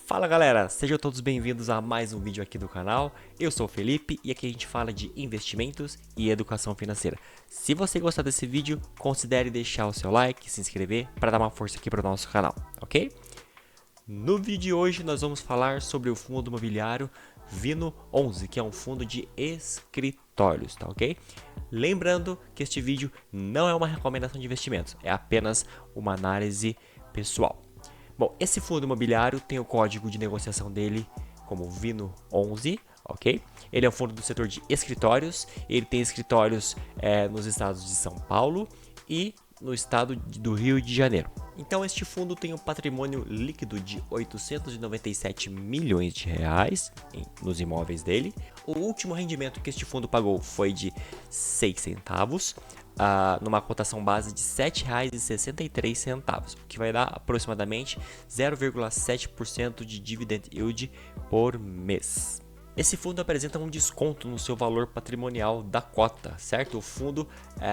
Fala galera, sejam todos bem-vindos a mais um vídeo aqui do canal. Eu sou o Felipe e aqui a gente fala de investimentos e educação financeira. Se você gostar desse vídeo, considere deixar o seu like, se inscrever para dar uma força aqui para o nosso canal, ok? No vídeo de hoje nós vamos falar sobre o fundo imobiliário Vino11, que é um fundo de escritórios, tá ok? Lembrando que este vídeo não é uma recomendação de investimentos, é apenas uma análise pessoal. Bom, esse fundo imobiliário tem o código de negociação dele como Vino11, ok? Ele é um fundo do setor de escritórios, ele tem escritórios nos estados de São Paulo e no estado do Rio de Janeiro. Então este fundo tem um patrimônio líquido de 897 milhões de reais nos imóveis dele. O último rendimento que este fundo pagou foi de 6 centavos, numa cotação base de R$ 7,63, o que vai dar aproximadamente 0,7% de dividend yield por mês. Esse fundo apresenta um desconto no seu valor patrimonial da cota, certo? O fundo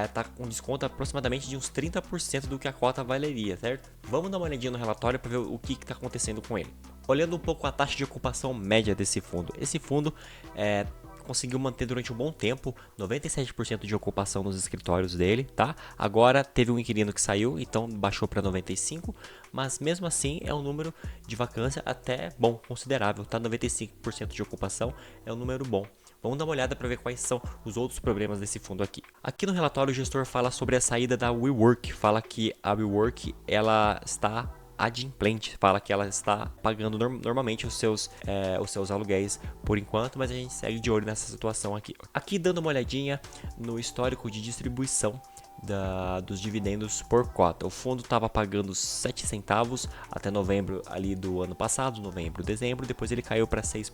está com desconto aproximadamente de uns 30% do que a cota valeria, certo? Vamos dar uma olhadinha no relatório para ver o que está acontecendo com ele. Olhando um pouco a taxa de ocupação média desse fundo. Esse fundo conseguiu manter durante um bom tempo 97% de ocupação nos escritórios dele, tá? Agora teve um inquilino que saiu, então baixou para 95%, mas mesmo assim é um número de vacância até bom, considerável, tá? 95% de ocupação é um número bom. Vamos dar uma olhada para ver quais são os outros problemas desse fundo aqui. Aqui no relatório o gestor fala sobre a saída da WeWork, fala que a WeWork ela está adimplente, fala que ela está pagando normalmente os seus aluguéis por enquanto, mas a gente segue de olho nessa situação aqui. Aqui dando uma olhadinha no histórico de distribuição dos dividendos por cota. O fundo estava pagando 7 centavos até novembro ali do ano passado, novembro, dezembro, depois ele caiu para 6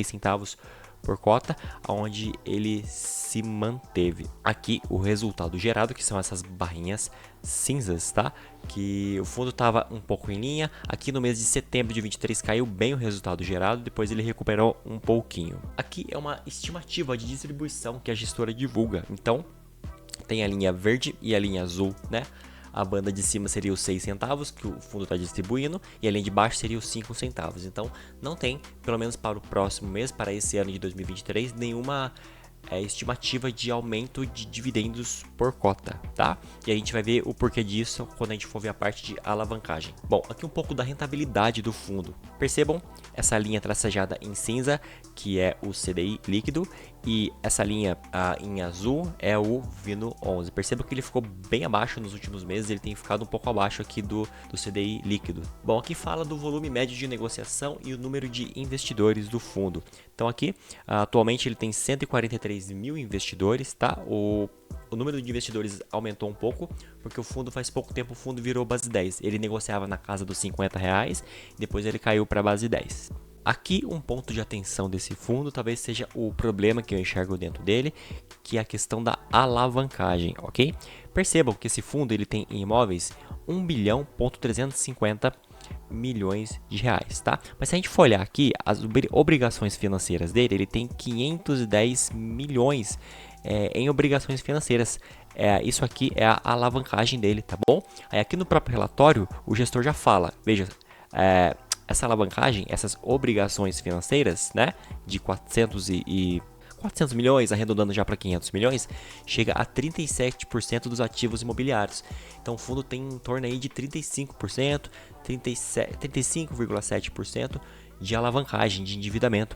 centavos por cota, onde ele se manteve. Aqui o resultado gerado, que são essas barrinhas cinzas, tá? Que o fundo estava um pouco em linha. Aqui no mês de setembro de 23 caiu bem o resultado gerado, depois ele recuperou um pouquinho. Aqui é uma estimativa de distribuição que a gestora divulga. Então, tem a linha verde e a linha azul, né? A banda de cima seria os 6 centavos que o fundo está distribuindo e a linha de baixo seria os 5 centavos. Então, não tem, pelo menos para o próximo mês, para esse ano de 2023, nenhuma estimativa de aumento de dividendos por cota, tá? E a gente vai ver o porquê disso quando a gente for ver a parte de alavancagem. Bom, aqui um pouco da rentabilidade do fundo. Percebam essa linha tracejada em cinza, que é o CDI líquido, e essa linha em azul é o Vino11. Perceba que ele ficou bem abaixo nos últimos meses, ele tem ficado um pouco abaixo aqui do CDI líquido. Bom, aqui fala do volume médio de negociação e o número de investidores do fundo. Então aqui, atualmente ele tem 143 mil investidores, tá? O número de investidores aumentou um pouco, porque o fundo faz pouco tempo o fundo virou base 10. Ele negociava na casa dos R$ 50, depois ele caiu para base 10. Aqui um ponto de atenção desse fundo talvez seja o problema que eu enxergo dentro dele, que é a questão da alavancagem, ok? Percebam que esse fundo ele tem em imóveis 1,350 milhões de reais, tá? Mas se a gente for olhar aqui, as obrigações financeiras dele, ele tem 510 milhões em obrigações financeiras. Isso aqui é a alavancagem dele, tá bom? Aí aqui no próprio relatório, o gestor já fala, veja, essa alavancagem, essas obrigações financeiras, né, de 400 milhões, arredondando já para 500 milhões, chega a 37% dos ativos imobiliários. Então o fundo tem em torno aí de 35%, 35,7% de alavancagem, de endividamento.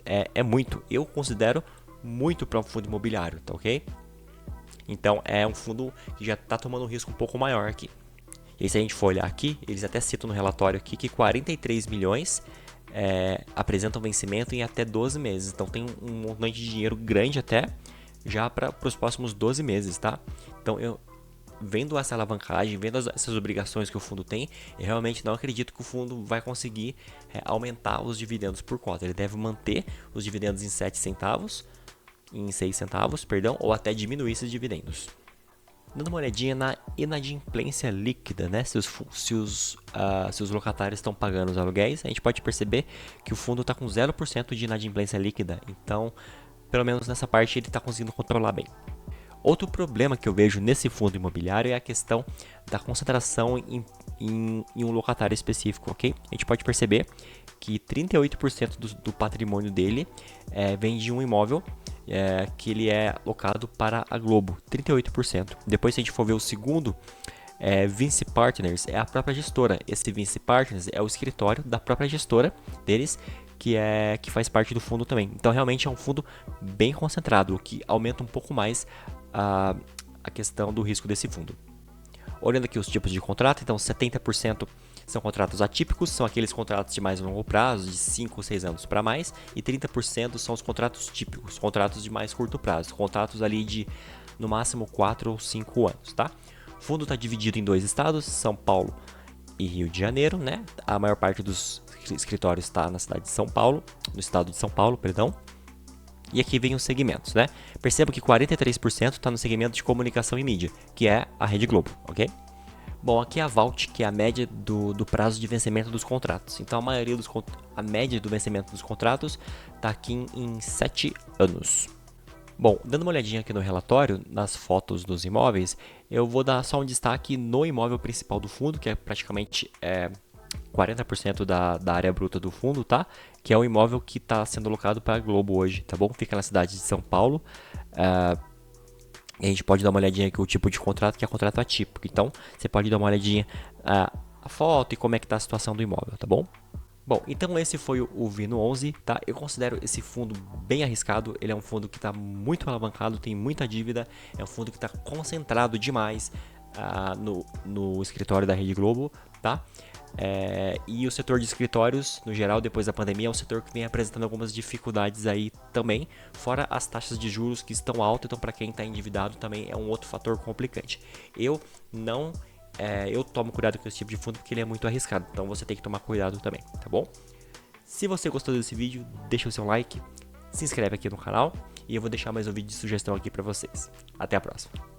É muito, eu considero muito para um fundo imobiliário, tá ok? Então é um fundo que já está tomando um risco um pouco maior aqui. E se a gente for olhar aqui, eles até citam no relatório aqui que 43 milhões apresentam vencimento em até 12 meses. Então tem um montante de dinheiro grande até já para os próximos 12 meses, tá? Então eu vendo essa alavancagem, vendo essas obrigações que o fundo tem, eu realmente não acredito que o fundo vai conseguir aumentar os dividendos por cota. Ele deve manter os dividendos em 7 centavos, em 6 centavos, perdão, ou até diminuir esses dividendos. Dando uma olhadinha na inadimplência líquida, né? Se os locatários estão pagando os aluguéis, a gente pode perceber que o fundo está com 0% de inadimplência líquida. Então, pelo menos nessa parte, ele está conseguindo controlar bem. Outro problema que eu vejo nesse fundo imobiliário é a questão da concentração em um locatário específico, ok? A gente pode perceber que 38% do patrimônio dele vem de um imóvel que ele é locado para a Globo, 38%. Depois, se a gente for ver o segundo, Vinci Partners é a própria gestora. Esse Vinci Partners é o escritório da própria gestora deles, que faz parte do fundo também. Então, realmente é um fundo bem concentrado, o que aumenta um pouco mais a questão do risco desse fundo. Olhando aqui os tipos de contrato, então 70% são contratos atípicos, são aqueles contratos de mais longo prazo, de 5 ou 6 anos para mais, e 30% são os contratos típicos, contratos de mais curto prazo, contratos ali de no máximo 4 ou 5 anos, tá? O fundo está dividido em 2 estados, São Paulo e Rio de Janeiro, né? A maior parte dos escritórios está na cidade de São Paulo, no estado de São Paulo, perdão. E aqui vem os segmentos, né? Perceba que 43% está no segmento de comunicação e mídia, que é a Rede Globo, ok? Bom, aqui é a VALT, que é a média do prazo de vencimento dos contratos. Então, a média do vencimento dos contratos está aqui em 7 anos. Bom, dando uma olhadinha aqui no relatório, nas fotos dos imóveis, eu vou dar só um destaque no imóvel principal do fundo, que é praticamente 40% da área bruta do fundo, tá? Que é o imóvel que está sendo alocado para a Globo hoje, tá bom? Fica na cidade de São Paulo. A gente pode dar uma olhadinha aqui o tipo de contrato, que é contrato atípico. Então, você pode dar uma olhadinha a foto e como é que está a situação do imóvel, tá bom? Bom, então esse foi o Vino 11, tá? Eu considero esse fundo bem arriscado, ele é um fundo que está muito alavancado, tem muita dívida, é um fundo que está concentrado demais no escritório da Rede Globo, tá? E o setor de escritórios, no geral, depois da pandemia, é um setor que vem apresentando algumas dificuldades aí também, fora as taxas de juros que estão altas, então para quem está endividado também é um outro fator complicante. Eu tomo cuidado com esse tipo de fundo porque ele é muito arriscado, então você tem que tomar cuidado também, tá bom? Se você gostou desse vídeo, deixa o seu like, se inscreve aqui no canal e eu vou deixar mais um vídeo de sugestão aqui para vocês. Até a próxima!